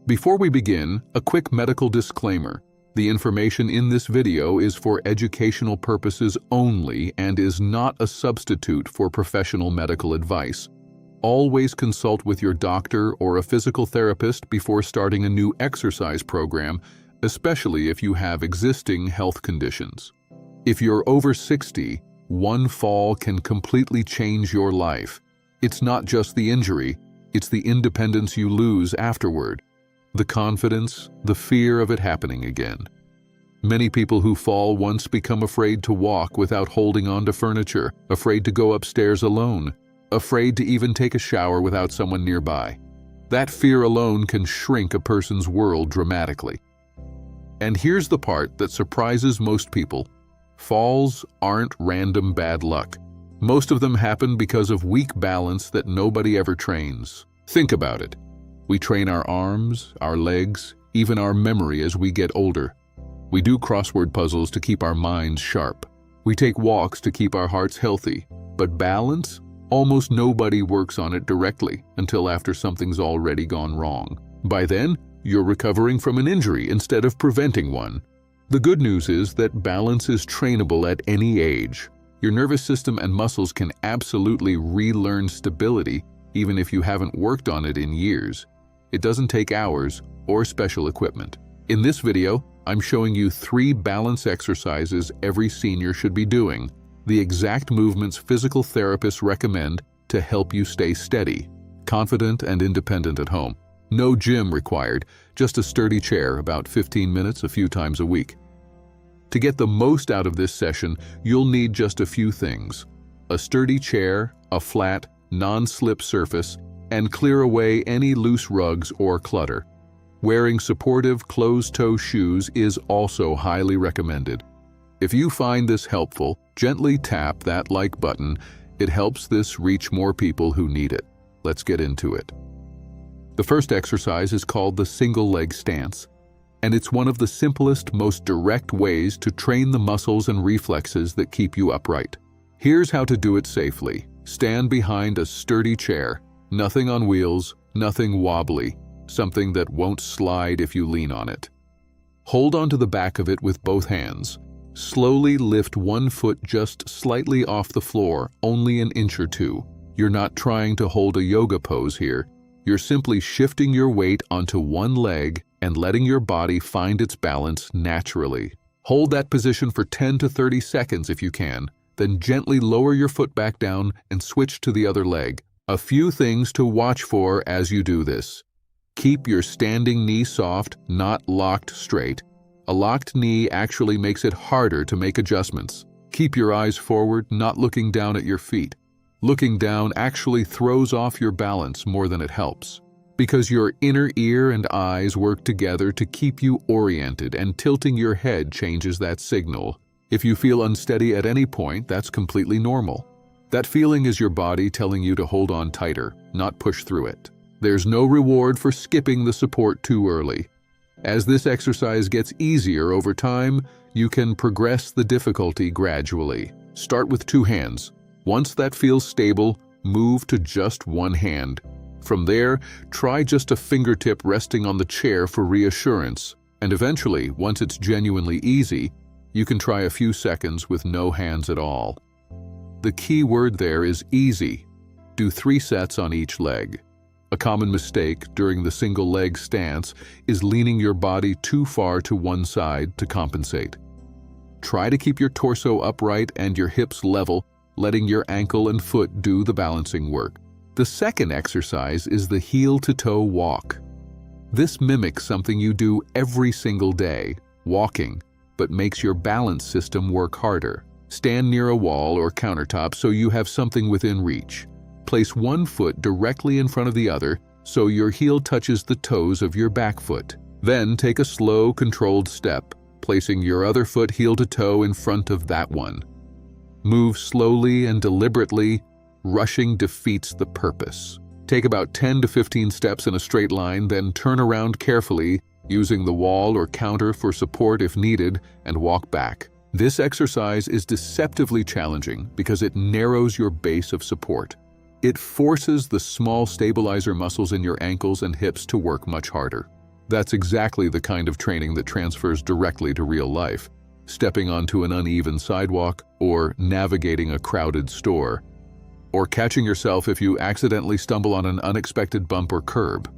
Before we begin, a quick medical disclaimer. The information in this video is for educational purposes only and is not a substitute for professional medical advice. Always consult with your doctor or a physical therapist before starting a new exercise program, especially if you have existing health conditions. If you're over 60, one fall can completely change your life. It's not just the injury, it's the independence you lose afterward. The confidence, the fear of it happening again. Many people who fall once become afraid to walk without holding onto furniture, afraid to go upstairs alone, afraid to even take a shower without someone nearby. That fear alone can shrink a person's world dramatically. And here's the part that surprises most people. Falls aren't random bad luck. Most of them happen because of weak balance that nobody ever trains. Think about it. We train our arms, our legs, even our memory as we get older. We do crossword puzzles to keep our minds sharp. We take walks to keep our hearts healthy. But balance? Almost nobody works on it directly until after something's already gone wrong. By then, you're recovering from an injury instead of preventing one. The good news is that balance is trainable at any age. Your nervous system and muscles can absolutely relearn stability even if you haven't worked on it in years. It doesn't take hours or special equipment. In this video, I'm showing you 3 balance exercises every senior should be doing, the exact movements physical therapists recommend to help you stay steady, confident, and independent at home. No gym required, just a sturdy chair, about 15 minutes a few times a week. To get the most out of this session, you'll need just a few things: a sturdy chair, a flat, non-slip surface, and clear away any loose rugs or clutter. Wearing supportive closed-toe shoes is also highly recommended. If you find this helpful, gently tap that like button. It helps this reach more people who need it. Let's get into it. The first exercise is called the single leg stance, and it's one of the simplest, most direct ways to train the muscles and reflexes that keep you upright. Here's how to do it safely. Stand behind a sturdy chair. Nothing on wheels, nothing wobbly, something that won't slide if you lean on it. Hold onto the back of it with both hands. Slowly lift one foot just slightly off the floor, only an inch or two. You're not trying to hold a yoga pose here. You're simply shifting your weight onto one leg and letting your body find its balance naturally. Hold that position for 10 to 30 seconds if you can, then gently lower your foot back down and switch to the other leg. A few things to watch for as you do this. Keep your standing knee soft, not locked straight. A locked knee actually makes it harder to make adjustments. Keep your eyes forward, not looking down at your feet. Looking down actually throws off your balance more than it helps, because your inner ear and eyes work together to keep you oriented, and tilting your head changes that signal. If you feel unsteady at any point, that's completely normal. That feeling is your body telling you to hold on tighter, not push through it. There's no reward for skipping the support too early. As this exercise gets easier over time, you can progress the difficulty gradually. Start with 2 hands. Once that feels stable, move to just 1 hand. From there, try just a fingertip resting on the chair for reassurance. And eventually, once it's genuinely easy, you can try a few seconds with no hands at all. The key word there is easy. Do 3 sets on each leg. A common mistake during the single leg stance is leaning your body too far to one side to compensate. Try to keep your torso upright and your hips level, letting your ankle and foot do the balancing work. The second exercise is the heel-to-toe walk. This mimics something you do every single day, walking, but makes your balance system work harder. Stand near a wall or countertop so you have something within reach. Place one foot directly in front of the other so your heel touches the toes of your back foot. Then take a slow, controlled step, placing your other foot heel to toe in front of that one. Move slowly and deliberately. Rushing defeats the purpose. Take about 10 to 15 steps in a straight line, then turn around carefully, using the wall or counter for support if needed, and walk back. This exercise is deceptively challenging because it narrows your base of support. It forces the small stabilizer muscles in your ankles and hips to work much harder. That's exactly the kind of training that transfers directly to real life. Stepping onto an uneven sidewalk, or navigating a crowded store, or catching yourself if you accidentally stumble on an unexpected bump or curb.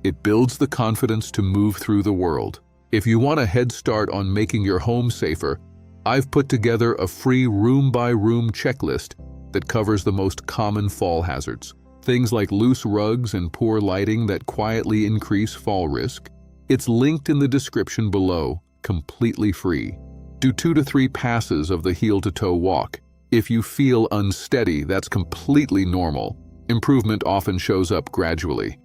It builds the confidence to move through the world. If you want a head start on making your home safer, I've put together a free room-by-room checklist that covers the most common fall hazards. Things like loose rugs and poor lighting that quietly increase fall risk. It's linked in the description below, completely free. Do 2 to 3 passes of the heel-to-toe walk. If you feel unsteady, that's completely normal. Improvement often shows up gradually.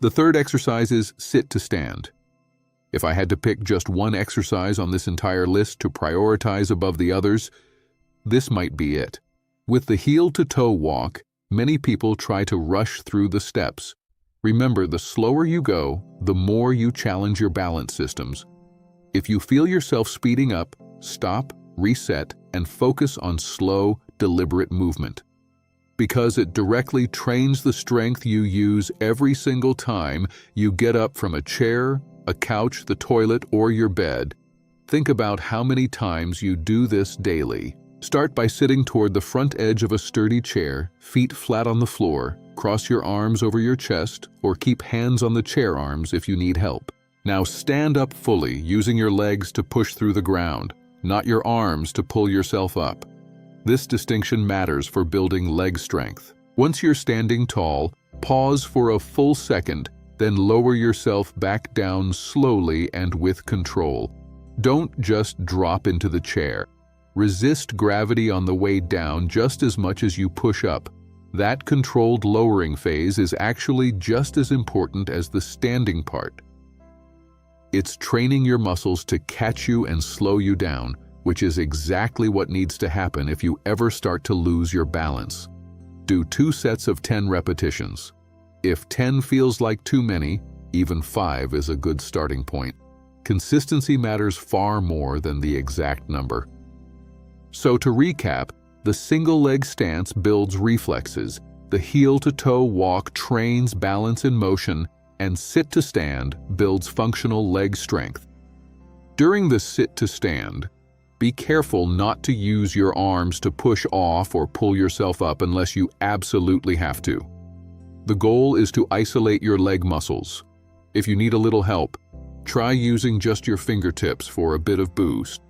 The third exercise is sit to stand. If I had to pick just one exercise on this entire list to prioritize above the others, this might be it. With the heel-to-toe walk, many people try to rush through the steps. Remember, the slower you go, the more you challenge your balance systems. If you feel yourself speeding up, stop, reset, and focus on slow, deliberate movement. Because it directly trains the strength you use every single time you get up from a chair, a couch, the toilet, or your bed. Think about how many times you do this daily. Start by sitting toward the front edge of a sturdy chair, feet flat on the floor, cross your arms over your chest, or keep hands on the chair arms if you need help. Now stand up fully, using your legs to push through the ground, not your arms to pull yourself up. This distinction matters for building leg strength. Once you're standing tall, pause for a full second, then lower yourself back down slowly and with control. Don't just drop into the chair. Resist gravity on the way down just as much as you push up. That controlled lowering phase is actually just as important as the standing part. It's training your muscles to catch you and slow you down, which is exactly what needs to happen if you ever start to lose your balance. Do 2 sets of 10 repetitions. If 10 feels like too many, even 5 is a good starting point. Consistency matters far more than the exact number. So to recap, the single leg stance builds reflexes, the heel-to-toe walk trains balance and motion, and sit to stand builds functional leg strength. During the sit to stand, be careful not to use your arms to push off or pull yourself up unless you absolutely have to. The goal is to isolate your leg muscles. If you need a little help, try using just your fingertips for a bit of boost.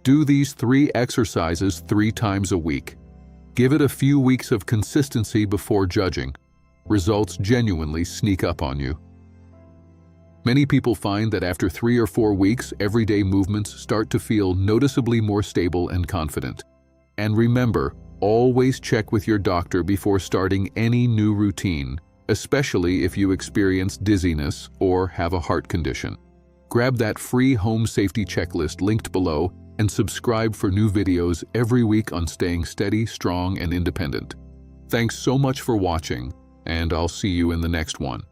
Do these 3 exercises 3 times a week. Give it a few weeks of consistency before judging. Results genuinely sneak up on you. Many people find that after 3 or 4 weeks, everyday movements start to feel noticeably more stable and confident. And remember, always check with your doctor before starting any new routine, especially if you experience dizziness or have a heart condition. Grab that free home safety checklist linked below and subscribe for new videos every week on staying steady, strong, and independent. Thanks so much for watching, and I'll see you in the next one.